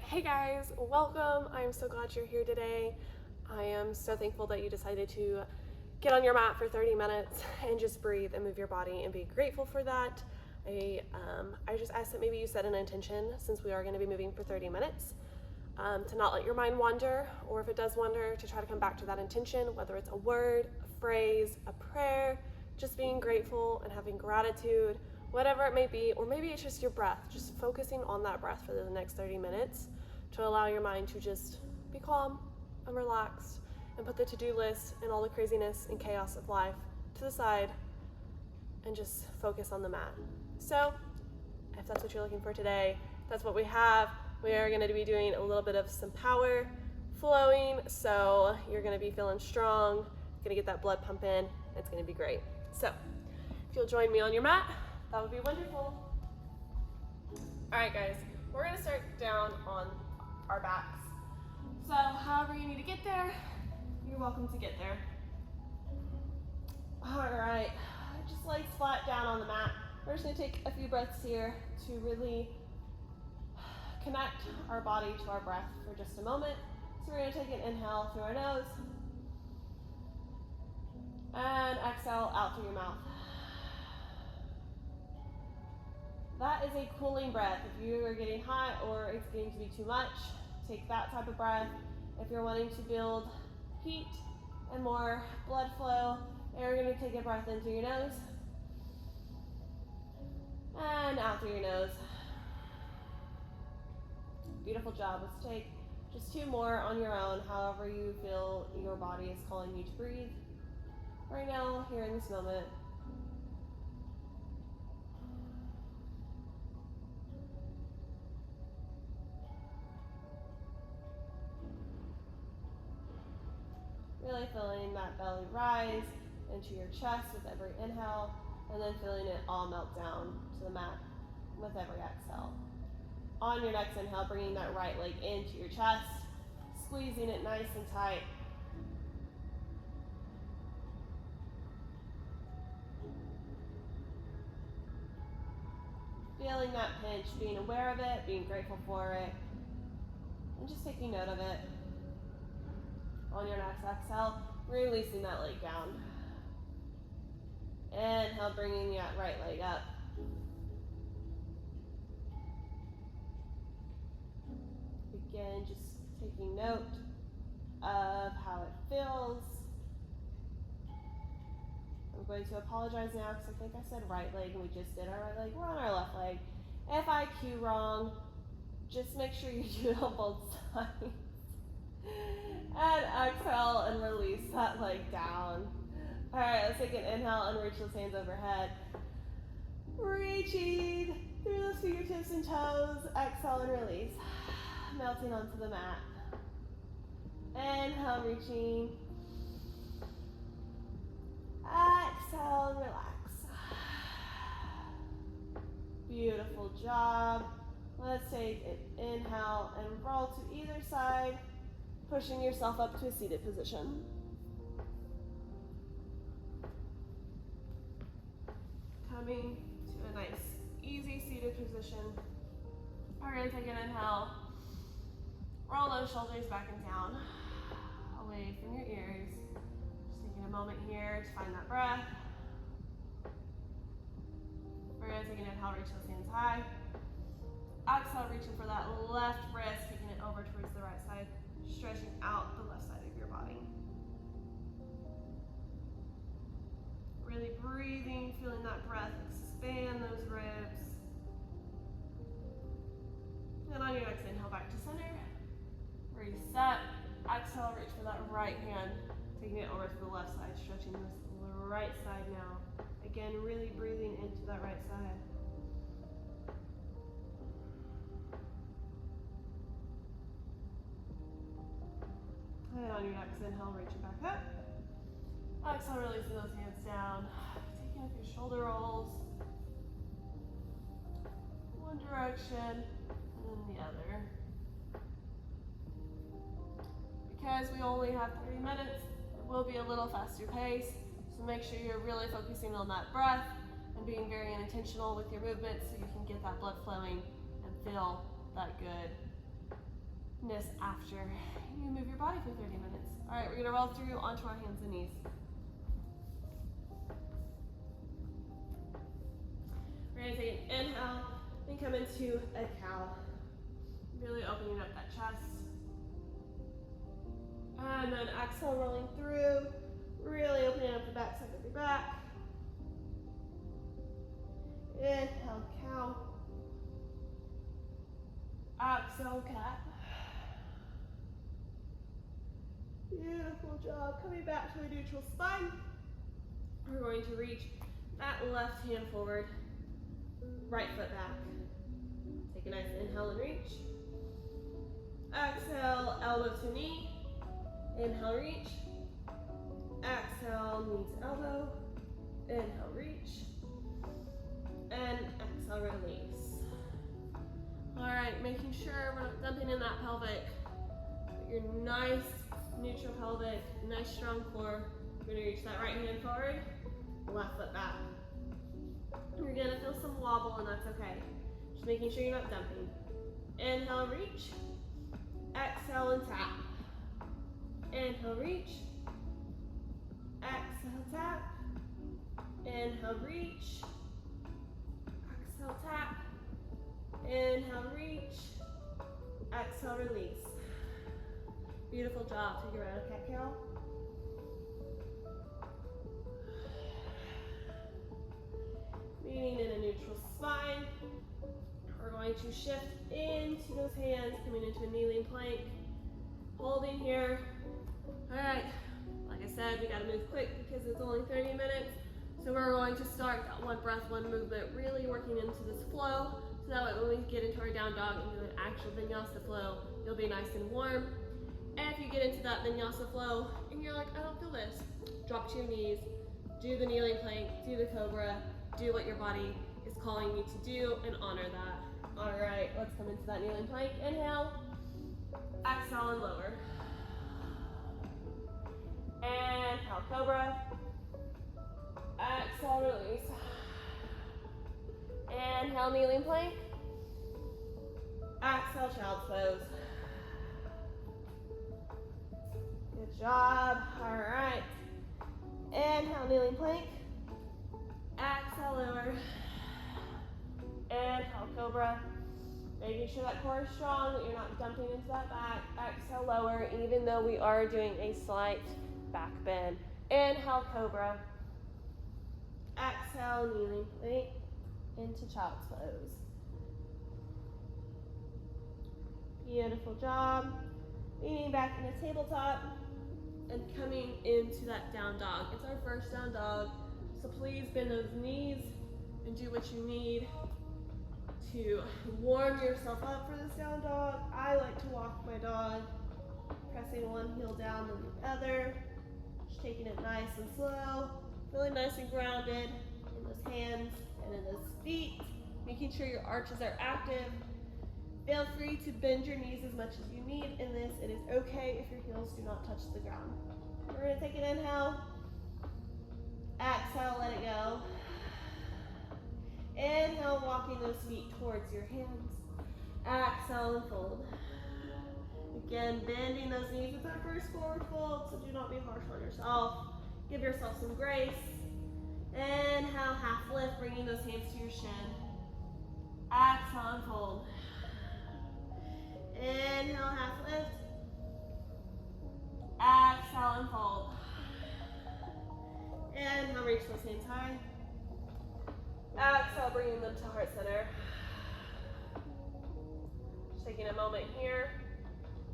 Hey guys, welcome. I'm so glad you're here today. I am so thankful that you decided to get on your mat for 30 minutes and just breathe and move your body and be grateful for that. I just ask that maybe you set an intention, since we are going to be moving for 30 minutes, to not let your mind wander, or if it does wander, to try to come back to that intention, whether it's a word, a phrase, a prayer, just being grateful and having gratitude, whatever it may be, or maybe it's just your breath, just focusing on that breath for the next 30 minutes to allow your mind to just be calm and relaxed and put the to-do list and all the craziness and chaos of life to the side and just focus on the mat. So if that's what you're looking for today, that's what we have. We are going to be doing a little bit of some power flowing, so you're going to be feeling strong, going to get that blood pumping. It's going to be great. So if you'll join me on your mat, that would be wonderful. All right, guys, we're going to start down on our backs. So however you need to get there, you're welcome to get there. All right, just legs flat down on the mat. We're just going to take a few breaths here to really connect our body to our breath for just a moment. So we're going to take an inhale through our nose and exhale out through your mouth. That is a cooling breath. If you are getting hot or it's getting to be too much, take that type of breath. If you're wanting to build heat and more blood flow, you're going to take a breath in through your nose and out through your nose. Beautiful job. Let's take just two more on your own, however you feel your body is calling you to breathe right now, here in this moment. Really feeling that belly rise into your chest with every inhale, and then feeling it all melt down to the mat with every exhale. On your next inhale, bringing that right leg into your chest, squeezing it nice and tight. Feeling that pinch, being aware of it, being grateful for it, and just taking note of it. On your next exhale, releasing that leg down. Inhale, bringing that right leg up. Again, just taking note of how it feels. I'm going to apologize now because I think I said right leg and we just did our right leg. We're on our left leg. If I cue wrong, just make sure you do it on both sides. And exhale and release that leg down. All right, let's take an inhale and reach those hands overhead. Reaching through those fingertips and toes. Exhale and release. Melting onto the mat. Inhale, reaching. Exhale and relax. Beautiful job. Let's take an inhale and roll to either side, pushing yourself up to a seated position. Coming to a nice, easy seated position. We're going to take an inhale. Roll those shoulders back and down, away from your ears. Just taking a moment here to find that breath. We're going to take an inhale, reach those hands high. Exhale, reaching for that left wrist, taking it over towards the right side, stretching out the left side of your body. Really breathing, feeling that breath expand those ribs. And on your next inhale, back to center. Reset. Exhale, reach for that right hand, taking it over to the left side, stretching this right side now. Again, really breathing into that right side. And on your next inhale, reaching back up. Exhale, releasing those hands down. Taking up your shoulder rolls. One direction and then the other. Because we only have 30 minutes, it will be a little faster pace. So make sure you're really focusing on that breath and being very intentional with your movements so you can get that blood flowing and feel that good after you move your body for 30 minutes. All right, we're gonna roll through onto our hands and knees. We're gonna take an inhale and come into a cow. Really opening up that chest. And then exhale, rolling through, really opening up the back side of your back. Inhale, cow. Exhale, cat. Beautiful job. Coming back to a neutral spine. We're going to reach that left hand forward, right foot back. Take a nice inhale and reach. Exhale, elbow to knee. Inhale, reach. Exhale, knee to elbow. Inhale, reach. And exhale, release. All right, making sure we're not dumping in that pelvic. Your nice neutral pelvic, nice strong core. We're gonna reach that right hand forward, left foot back. You're gonna feel some wobble and that's okay. Just making sure you're not dumping. Inhale, reach. Exhale and tap. Inhale, reach. Exhale, tap. Inhale, reach. Exhale, tap. Inhale, reach. Exhale, release. Beautiful job. Take your round cat cow. Meeting in a neutral spine. We're going to shift into those hands, coming into a kneeling plank. Holding here. All right, like I said, we gotta move quick because it's only 30 minutes. So we're going to start that one breath, one movement, really working into this flow. So that way when we get into our down dog and do an actual vinyasa flow, you'll be nice and warm. And if you get into that vinyasa flow and you're like, I don't feel this, drop to your knees, do the kneeling plank, do the cobra, do what your body is calling you to do and honor that. All right, let's come into that kneeling plank. Inhale, exhale and lower. Inhale, cobra. Exhale, release. Inhale, kneeling plank. Exhale, child's pose. Good job. All right. Inhale, kneeling plank. Exhale, lower. Inhale, cobra. Making sure that core is strong, that you're not dumping into that back. Exhale, lower, even though we are doing a slight back bend. Inhale, cobra. Exhale, kneeling plank into child's pose. Beautiful job. Leaning back in the tabletop and coming into that down dog. It's our first down dog, so please bend those knees and do what you need to warm yourself up for this down dog. I like to walk my dog, pressing one heel down and the other, just taking it nice and slow, really nice and grounded in those hands and in those feet, making sure your arches are active. Feel free to bend your knees as much as you need in this. It is okay if your heels do not touch the ground. We're gonna take an inhale, exhale, let it go. Inhale, walking those feet towards your hands. Exhale and fold. Again, bending those knees. It's our first forward fold, so do not be harsh on yourself. Give yourself some grace. Inhale, half lift, bringing those hands to your shin. Exhale and fold. Inhale, half lift. Exhale and fold. Inhale, reach those hands high. Exhale, bringing them to heart center. Just taking a moment here,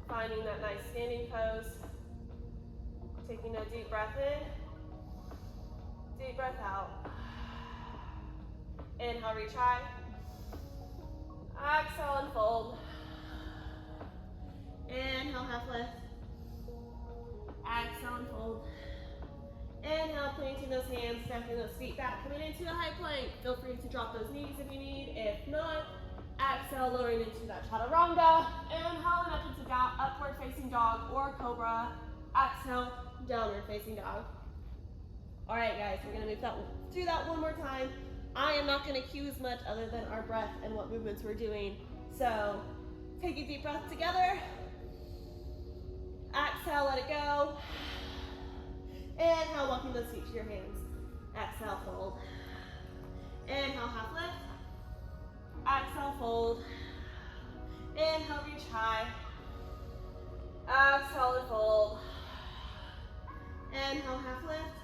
finding that nice standing pose. Taking a deep breath in, deep breath out. Inhale, reach high. Exhale and fold. Inhale, half lift. Exhale and fold. Inhale, planting those hands, stepping those feet back, coming into a high plank. Feel free to drop those knees if you need. If not, exhale, lowering into that chaturanga. Inhaling up into down, upward facing dog or cobra. Exhale, downward facing dog. All right, guys, we're gonna move through that one more time. I am not gonna cue as much other than our breath and what movements we're doing. So take a deep breath together. Exhale, let it go. Inhale, walking those feet to your hands. Exhale, fold. Inhale, half lift. Exhale, fold. Inhale, reach high. Exhale and fold. Inhale, half lift.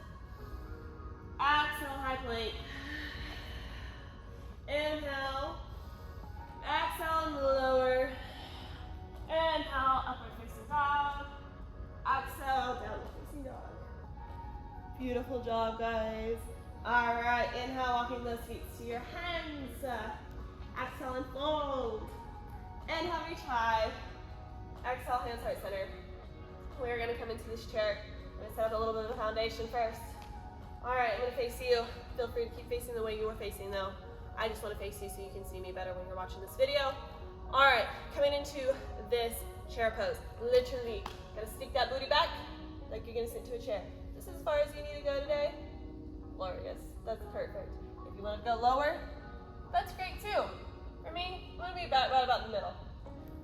Exhale, high plank. Inhale. Exhale and lower. Inhale, upward facing dog. Exhale, downward facing dog. Beautiful job, guys. All right, inhale, walking those feet to your hands. Exhale and fold. Inhale, reach high. Exhale, hands heart center. We're gonna come into this chair. I'm gonna set up a little bit of a foundation first. All right, I'm gonna face you. Feel free to keep facing the way you were facing though. I just wanna face you so you can see me better when you're watching this video. All right, coming into this chair pose. Literally, gonna stick that booty back like you're gonna sit into a chair. This is as far as you need to go today. Glorious, that's perfect. If you wanna go lower, that's great too. For me, I'm gonna be right about in the middle.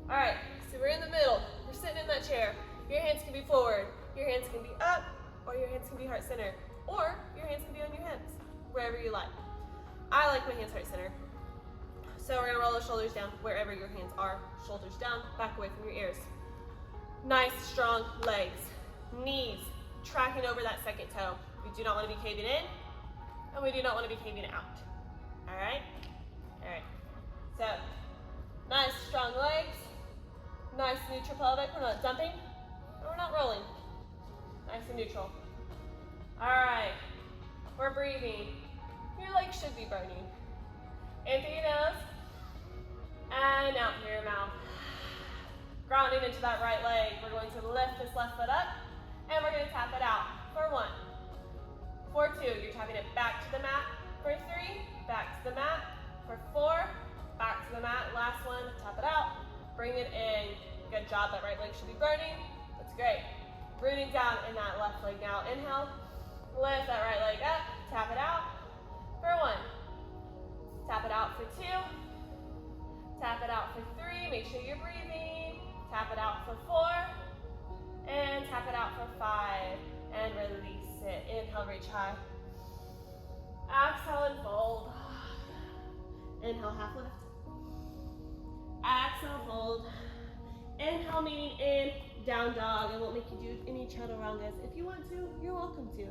All right, so we're in the middle. We're sitting in that chair. Your hands can be forward, your hands can be up, or your hands can be heart center, or your hands can be on your hips, wherever you like. I like my hands heart center. So we're gonna roll the shoulders down wherever your hands are. Shoulders down, back away from your ears. Nice, strong legs. Knees tracking over that second toe. We do not wanna be caving in, and we do not wanna be caving out. All right? All right. So, nice, strong legs. Nice, neutral pelvic. We're not dumping, and we're not rolling. Nice and neutral. All right, we're breathing. Your legs should be burning. In through your nose, and out through your mouth. Grounding into that right leg. We're going to lift this left foot up, and we're going to tap it out for 1. For 2, you're tapping it back to the mat. For 3, back to the mat. For 4, back to the mat. Last one, tap it out. Bring it in. Good job, that right leg should be burning. That's great. Rooting down in that left leg now. Inhale, lift that right leg up, tap it out for 1. Tap it out for 2. Tap it out for 3. Make sure you're breathing. Tap it out for 4. And tap it out for 5. And release it. Inhale, reach high. Exhale and fold. Inhale, half lift. Exhale, fold. Inhale, meaning in, down dog. I won't make you do any chaturangas. If you want to, you're welcome to.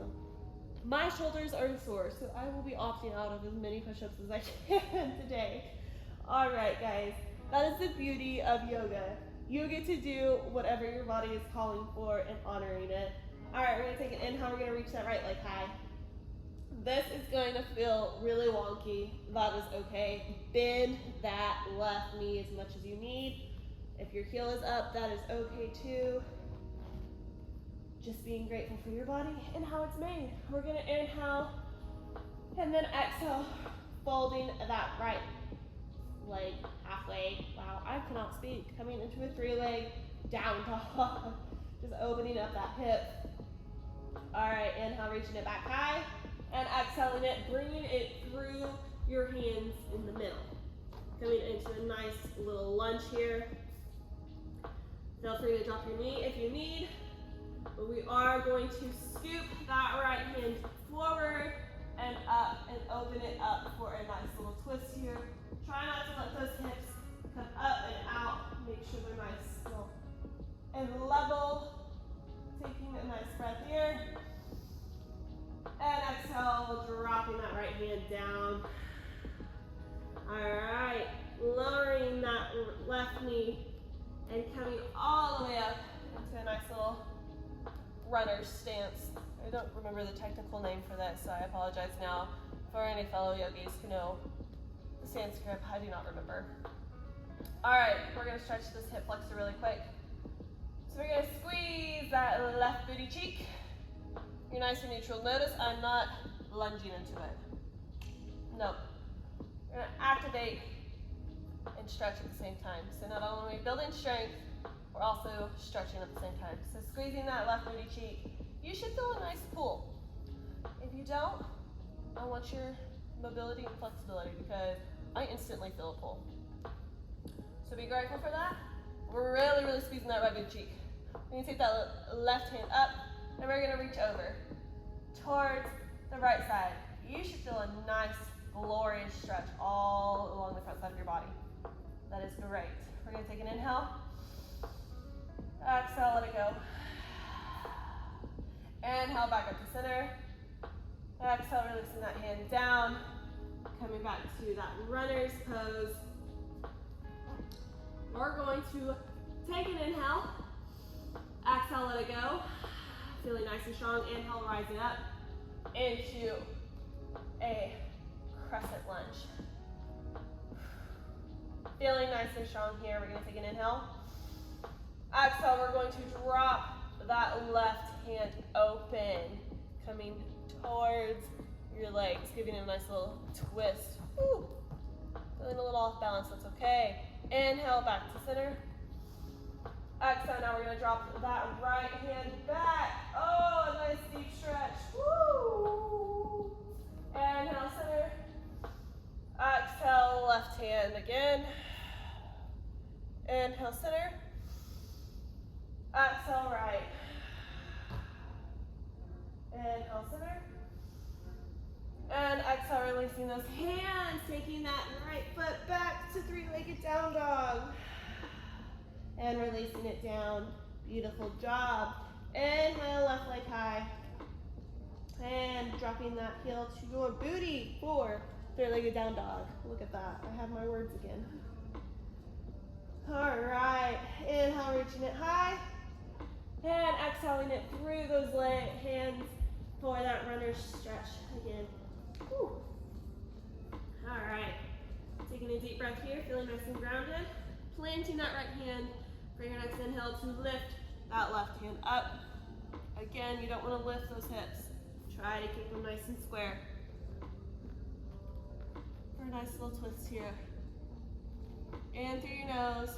My shoulders are sore, so I will be opting out of as many push-ups as I can today. All right, guys. That is the beauty of yoga. You get to do whatever your body is calling for and honoring it. All right, we're gonna take an inhale. We're gonna reach that right leg high. This is going to feel really wonky. That is okay. Bend that left knee as much as you need. If your heel is up, that is okay too. Just being grateful for your body and how it's made. We're gonna inhale and then exhale, folding that right leg halfway. Wow, I cannot speak. Coming into a 3-leg down dog. Just opening up that hip. All right, inhale, reaching it back high. And exhaling it, bringing it through your hands in the middle. Coming into a nice little lunge here. Feel free to drop your knee if you need. But we are going to scoop that right hand forward and up and open it up for a nice little twist here. Try not to let those hips come up and out. Make sure they're nice, still, and level. Taking a nice breath here. And exhale, dropping that right hand down. All right, lowering that left knee and coming all the way up into a nice little runner's stance. I don't remember the technical name for this, so I apologize now for any fellow yogis who know the Sanskrit. I do not remember. All right, we're gonna stretch this hip flexor really quick. So we're gonna squeeze that left booty cheek. You're nice and neutral. Notice I'm not lunging into it. No. We're gonna activate and stretch at the same time. So not only are we building strength, we're also stretching at the same time. So squeezing that left booty cheek. You should feel a nice pull. If you don't, I want your mobility and flexibility because I instantly feel a pull. So be grateful for that. We're really, really squeezing that right booty cheek. We're gonna take that left hand up, and we're gonna reach over towards the right side. You should feel a nice, glorious stretch all along the front side of your body. That is great. We're gonna take an inhale. Exhale, let it go. Inhale, back up to center. Exhale, releasing that hand down. Coming back to that runner's pose. We're going to take an inhale. Exhale, let it go. Feeling nice and strong. Inhale, rising up into a crescent lunge. Feeling nice and strong here. We're going to take an inhale. Exhale, we're going to drop that left hand open, coming towards your legs, giving it a nice little twist. Woo. Feeling a little off balance, that's okay. Inhale, back to center. Exhale, now we're going to drop that right hand back. Oh, a nice deep stretch. Woo. Inhale, center. Exhale, left hand again. Inhale, center. Exhale, right. Inhale, center. And exhale, releasing those hands, taking that right foot back to three-legged down dog. And releasing it down. Beautiful job. Inhale, left leg high. And dropping that heel to your booty for three-legged down dog. Look at that. I have my words again. All right. Inhale, reaching it high. And exhaling it through those hands for that runner's stretch again. Whew. All right. Taking a deep breath here, feeling nice and grounded. Planting that right hand for your next inhale to lift that left hand up. Again, you don't want to lift those hips. Try to keep them nice and square. For a nice little twist here. In through your nose,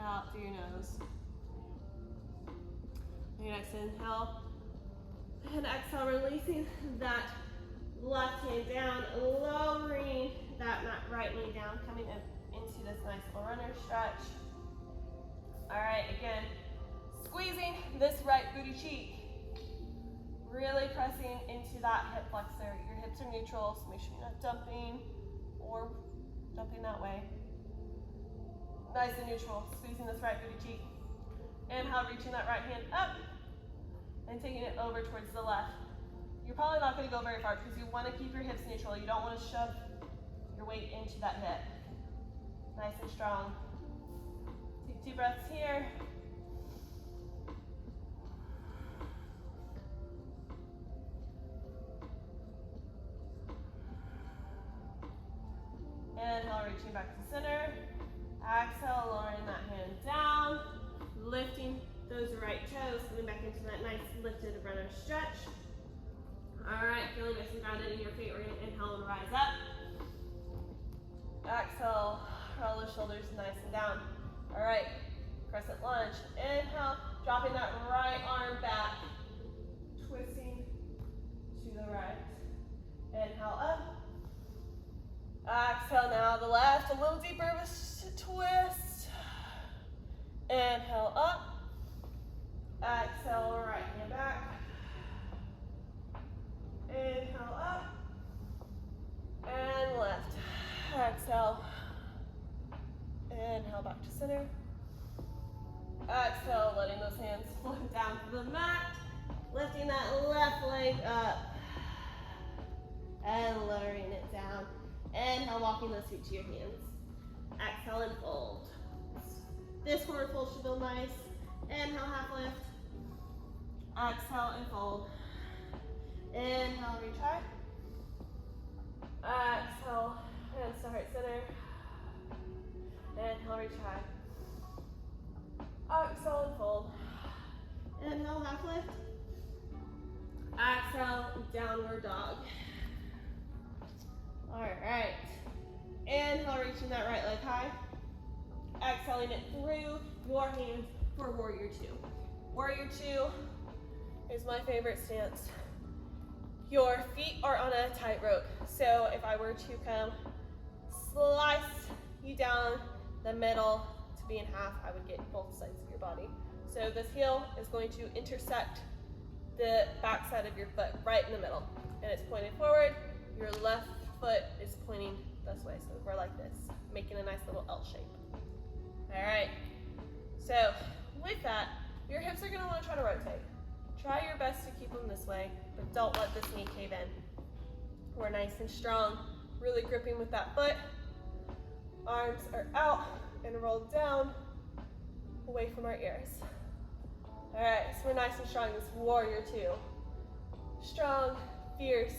out through your nose. Your next inhale. And exhale, releasing that left hand down, lowering that right knee down, coming into this nice little runner stretch. All right, again, squeezing this right booty cheek. Really pressing into that hip flexor. Your hips are neutral, so make sure you're not dumping or jumping that way. Nice and neutral, squeezing this right booty cheek. Inhale, reaching that right hand up and taking it over towards the left. You're probably not going to go very far because you want to keep your hips neutral. You don't want to shove your weight into that hip. Nice and strong. Take 2 breaths here. Inhale, reaching back to center. Exhale, lowering that hand down. Lifting those right toes, coming back into that nice lifted runner stretch. All right, feeling nice and grounded in your feet. We're going to inhale and rise up. Exhale, roll the shoulders nice and down. All right, crescent lunge. Inhale, dropping that right arm back, twisting to the right. Inhale up. Exhale now, the left, a little deeper of a twist. Inhale up. Exhale, right hand back. Inhale up. And left. Exhale. Inhale back to center. Exhale, letting those hands float down to the mat. Lifting that left leg up. And lowering it down. Inhale, walking those feet to your hands. Exhale and fold. This forward fold should feel nice. Inhale, half lift. Exhale and fold. Inhale, reach high. Exhale, hands to heart center. Inhale, reach high. Exhale and fold. Inhale, half lift. Exhale, downward dog. All right. Inhale, reaching that right leg high. Exhaling it through your hands for Warrior 2. Warrior 2 is my favorite stance. Your feet are on a tightrope. So if I were to come slice you down the middle to be in half, I would get both sides of your body. So this heel is going to intersect the back side of your foot right in the middle. And it's pointed forward. Your left foot is pointing this way. So we're like this, making a nice little L shape. All right. So with that, your hips are going to want to try to rotate. Try your best to keep them this way, but don't let this knee cave in. We're nice and strong, really gripping with that foot. Arms are out and rolled down, away from our ears. All right, so we're nice and strong, this warrior two. Strong, fierce,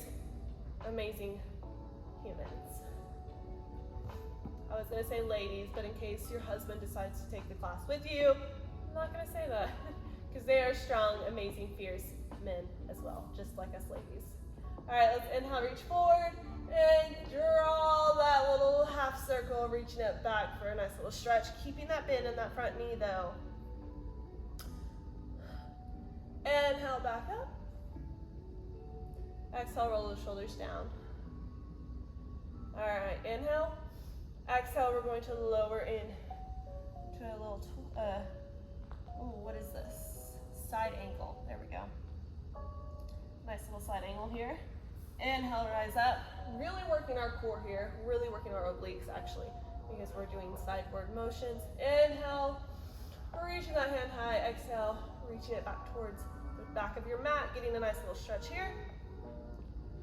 amazing humans. I was gonna say ladies, but in case your husband decides to take the class with you, I'm not gonna say that, because they are strong, amazing, fierce men as well, just like us ladies. All right, let's inhale, reach forward, and draw that little half circle, reaching it back for a nice little stretch, keeping that bend in that front knee though. Inhale, back up. Exhale, roll the shoulders down. All right, inhale. Exhale, we're going to lower in to a little, what is this? Side angle, there we go. Nice little side angle here. Inhale, rise up. Really working our core here, really working our obliques actually, because we're doing sideward motions. Inhale, reaching that hand high. Exhale, reaching it back towards the back of your mat, getting a nice little stretch here.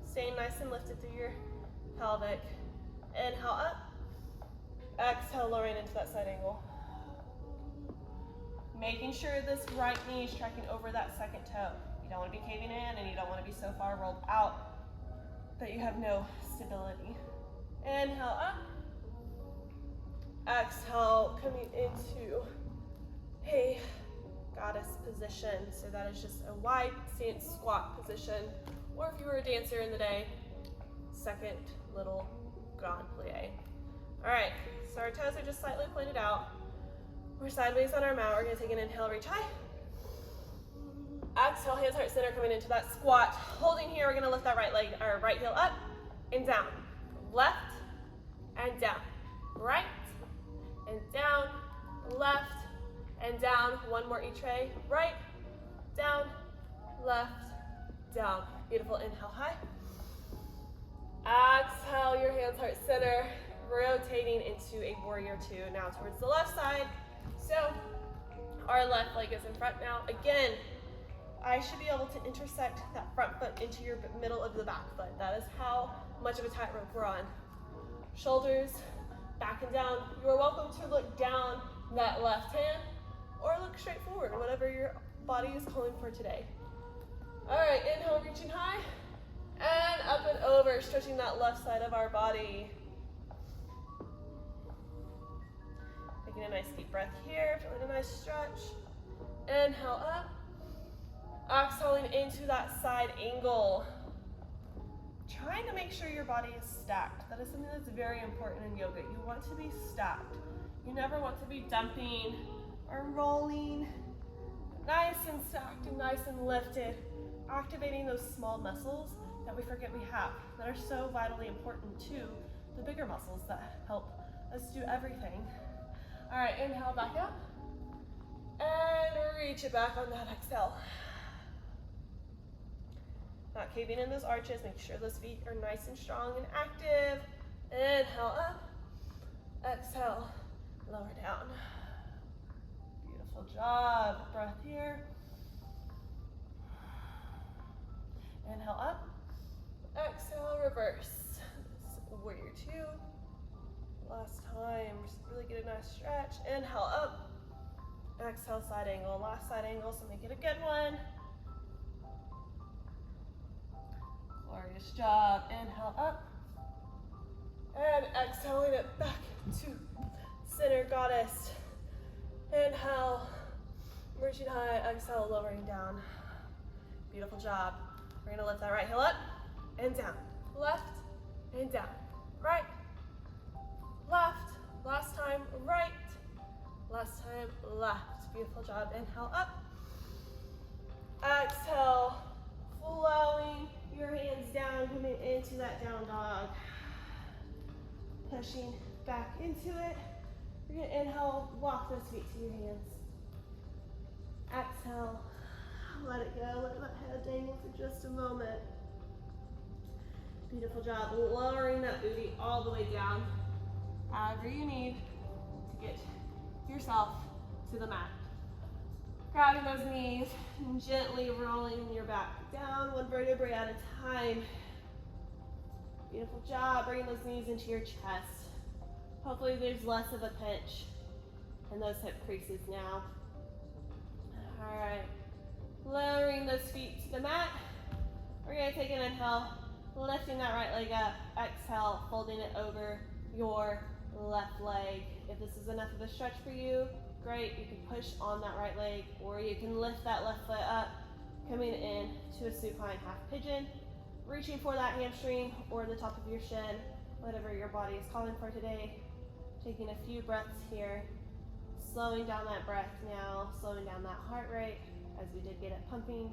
Staying nice and lifted through your pelvic. Inhale up. Exhale, lowering into that side angle. Making sure this right knee is tracking over that second toe. You don't want to be caving in and you don't want to be so far rolled out that you have no stability. Inhale up. Exhale, coming into a goddess position. So that is just a wide stance squat position. Or if you were a dancer in the day, second little grand plie. All right, so our toes are just slightly pointed out. We're sideways on our mat. We're gonna take an inhale, reach high. Exhale, hands heart center, coming into that squat. Holding here, we're gonna lift that right leg, or right heel up and down. Left and down. Right and down. Left and down. One more each way. Right, down, left, down. Beautiful, inhale high. Exhale, your hands heart center, rotating into a warrior two. Now towards the left side. So our left leg is in front now. Again, I should be able to intersect that front foot into your middle of the back foot. That is how much of a tightrope we're on. Shoulders back and down. You are welcome to look down that left hand or look straight forward, whatever your body is calling for today. All right, inhale, reaching high, and up and over, stretching that left side of our body. Taking a nice deep breath here, feeling a nice stretch. Inhale up. Exhaling into that side angle. Trying to make sure your body is stacked. That is something that's very important in yoga. You want to be stacked. You never want to be dumping or rolling. Nice and stacked and nice and lifted. Activating those small muscles that we forget we have, that are so vitally important to the bigger muscles that help us do everything. All right, inhale, back up. And reach it back on that exhale. Not caving in those arches, make sure those feet are nice and strong and active. Inhale up, exhale, lower down. Beautiful job, breath here. Inhale up, exhale, reverse. Warrior two. Last time, just really get a nice stretch. Inhale up, exhale, side angle. Last side angle, so make it a good one. Glorious job. Inhale up, and exhaling it back to center, goddess. Inhale, reaching high, exhale, lowering down. Beautiful job. We're gonna lift that right heel up and down. Left and down. Right, left. Last time, right. Last time, left. Beautiful job. Inhale up. Exhale, flowing your hands down, coming into that down dog. Pushing back into it. You're gonna inhale, walk those feet to your hands. Exhale, let it go, let that head dangle for just a moment. Beautiful job, lowering that booty all the way down, however you need to get yourself to the mat. Grabbing those knees and gently rolling your back down, one vertebrae at a time. Beautiful job, bringing those knees into your chest. Hopefully there's less of a pinch in those hip creases now. All right, lowering those feet to the mat. We're gonna take an inhale, lifting that right leg up. Exhale, folding it over your left leg. If this is enough of a stretch for you, great. You can push on that right leg, or you can lift that left foot up, coming in to a supine half pigeon, reaching for that hamstring or the top of your shin, whatever your body is calling for today. Taking a few breaths here, slowing down that breath now, slowing down that heart rate as we did get it pumping.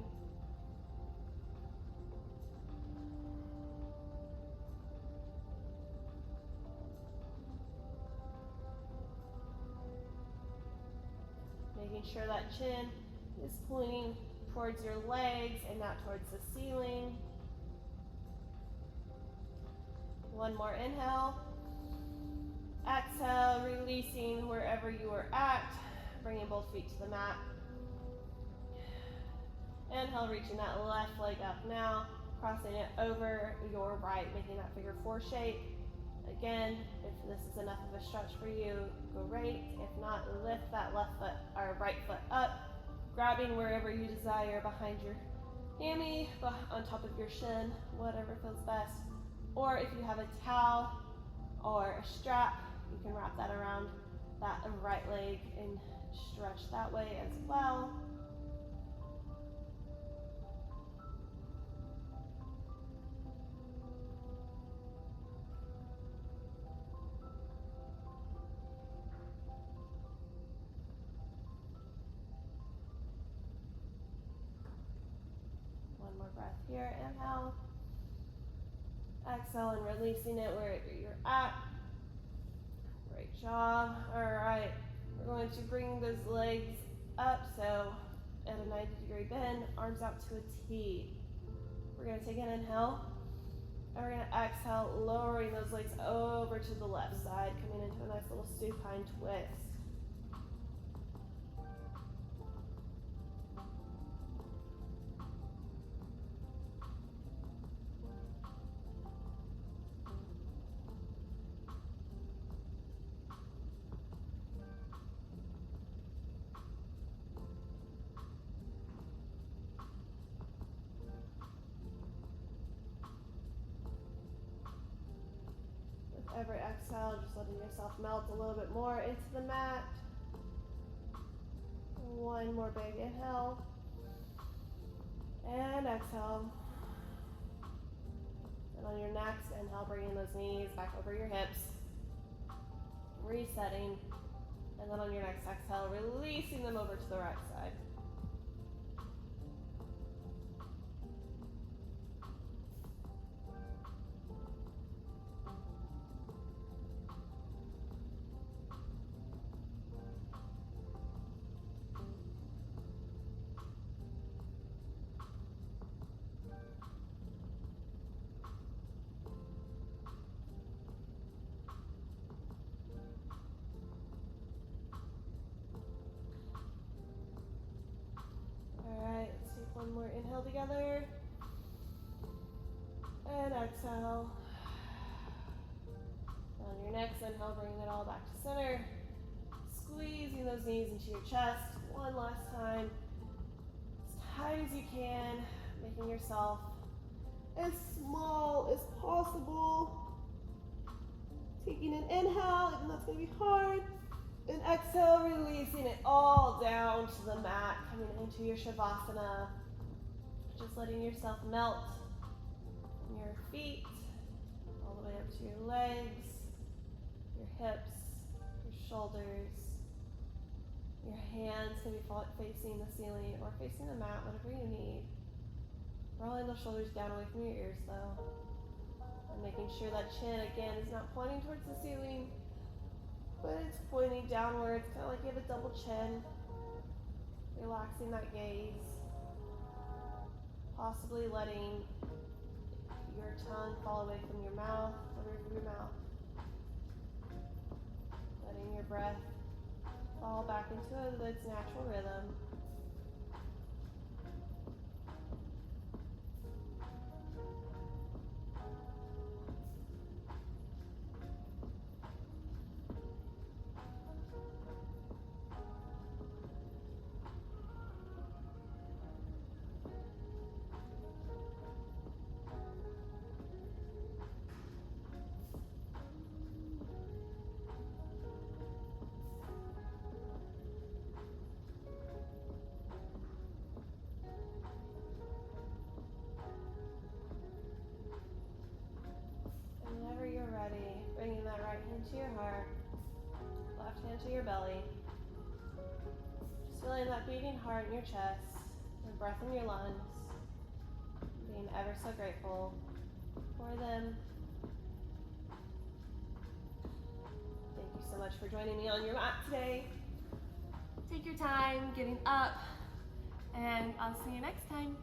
Making sure that chin is pointing towards your legs and not towards the ceiling. One more inhale. Exhale, releasing wherever you are at, bringing both feet to the mat. Inhale, reaching that left leg up now, crossing it over your right, making that figure four shape. Again, if this is enough of a stretch for you, great. If not, lift that left foot or right foot up, grabbing wherever you desire behind your hammy, on top of your shin, whatever feels best. Or if you have a towel or a strap, you can wrap that around that right leg and stretch that way as well. One more breath here, inhale. Exhale and releasing it wherever you're at. Great job. All right, we're going to bring those legs up, so at a 90-degree bend, arms out to a T. We're gonna take an inhale, and we're gonna exhale, lowering those legs over to the left side, coming into a nice little supine twist. Every exhale, just letting yourself melt a little bit more into the mat. One more big inhale. And exhale. And on your next inhale, bringing those knees back over your hips. Resetting. And then on your next exhale, releasing them over to the right side. One more inhale together, and exhale. On your next inhale, bringing it all back to center, squeezing those knees into your chest. One last time, as tight as you can, making yourself as small as possible. Taking an inhale, even though it's going to be hard. And exhale, releasing it all down to the mat, coming into your Shavasana. Just letting yourself melt from your feet, all the way up to your legs, your hips, your shoulders. Your hands can be facing the ceiling or facing the mat, whatever you need. Rolling those shoulders down away from your ears though. And making sure that chin, again, is not pointing towards the ceiling, but it's pointing downwards, kind of like you have a double chin. Relaxing that gaze, possibly letting your tongue fall away from your mouth, the roof of your mouth. Letting your breath fall back into its natural rhythm. Whenever you're ready, bringing that right hand to your heart, left hand to your belly. Just feeling that beating heart in your chest, the breath in your lungs, being ever so grateful for them. Thank you so much for joining me on your mat today. Take your time getting up, and I'll see you next time.